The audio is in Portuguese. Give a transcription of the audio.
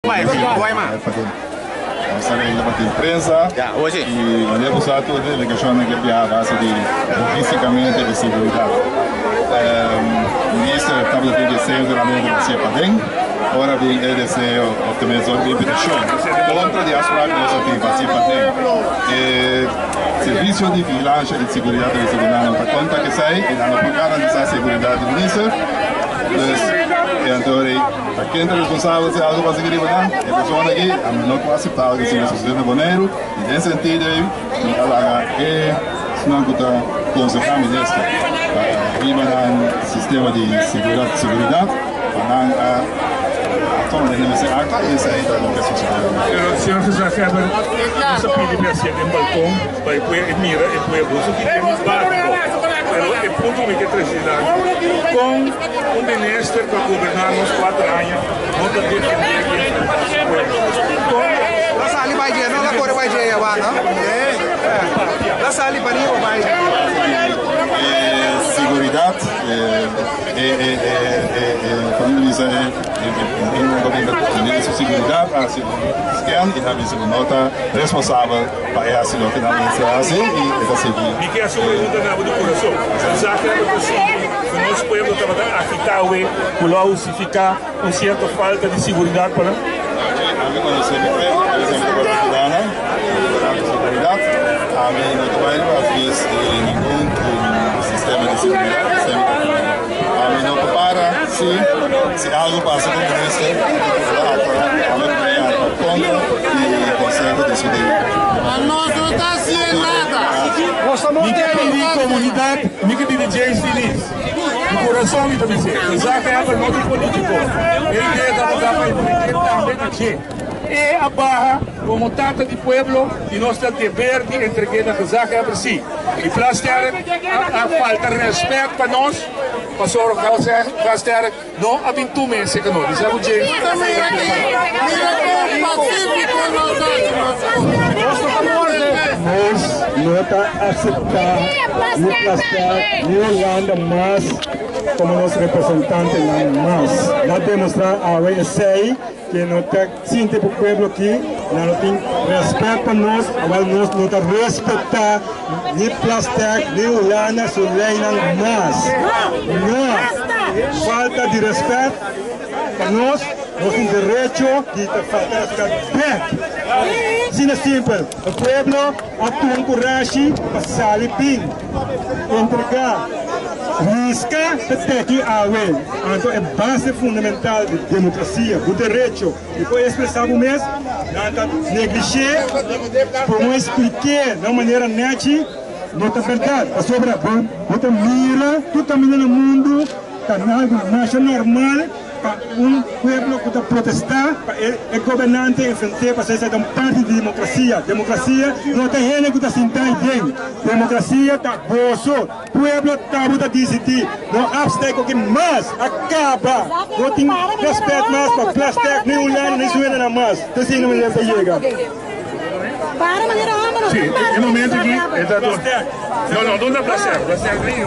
Sarei da imprensa e abbiamo usato delle legazioni che abbiamo a base di logisticamente di seguridad. Il ministro estava de desejo de la lei de Padrón, ora vem o desejo de invitação contra de asprar iniciativa de Padrón. Serviço de vigilância e segurança de segurança para conta que sai e dando por garantizar a segurança do ministro. Então, para quem é responsável de algo para seguir a pessoa aqui, a menor que aceitar que seja sucedendo boneiro, e nesse sentido, se não está concernando nisso, viva no sistema de segurança, para toma de nesse acta e isso aí está no que sucede. Senhor José Weber, você pede para ser em balcão, para ir mira e para ir que temos barco. É ponto que precisamos. Com um ministro para governar nos 4 anos, não está defendendo aqui. La sali vai dia, não la corre vai dia, vai não? La sali vai dia, vai. Seguridad, como diz a seguridad, a scan e também se nota responsável para essa nota na administração e essa seguir. Me quer sua pergunta na do coração. Já que é possível, o nosso povo está afetado por lá justificar uma certa falta de segurança para. A mim quando você me pede, por exemplo, para seguridad, a mim não trabalho nenhum sistema de segurança. A mim não para se algo passa com o ministro, a mim ganha conta e consegue decidir. Nós não está sem nada. Ninguém tem comunidade, ninguém tem dirigentes felizes. O coração me também diz, já que é para nós político, ele quer dar para ele também aqui. E a barra, como tata de pueblo, e nós temos dever de entregar a Zaca para si. E para a falta de respeito para nós, pastor Gaster, não aventume-se que nós. Isso é o jeito. Nós não está aceitando nem Plaster, nem Holanda, mas como nosso representante, mas não demonstrar a RSA que não está sinto para o povo aqui, não tem respeito para nós, mas nós não está respeitando nem Plaster, nem Holanda, sua lei mas não, falta de respeito para nós temos direito de fazer back. Assim é simples, o povo atua coragem para sair bem, entregar, riscar até que a lei. Então é base fundamental da democracia, do direito. Depois expressar o mesmo, não negligenciar, como expliquei de maneira neta, não é verdade. A sobra, você mira, tudo também no mundo, está normal. Para povo que está protestar, para o governante enfrentar para ser uma parte de democracia. Democracia não tem gente que está sentando bem. Democracia está bolso. O povo está decidir. Não abstém que mais acaba. Não tem respeito mais para plástico, nem olhar, nem suena mais. Então, assim, não me leva a chegar. Para maneira ama, sim, no momento aqui, não dá plástico. Plástico nem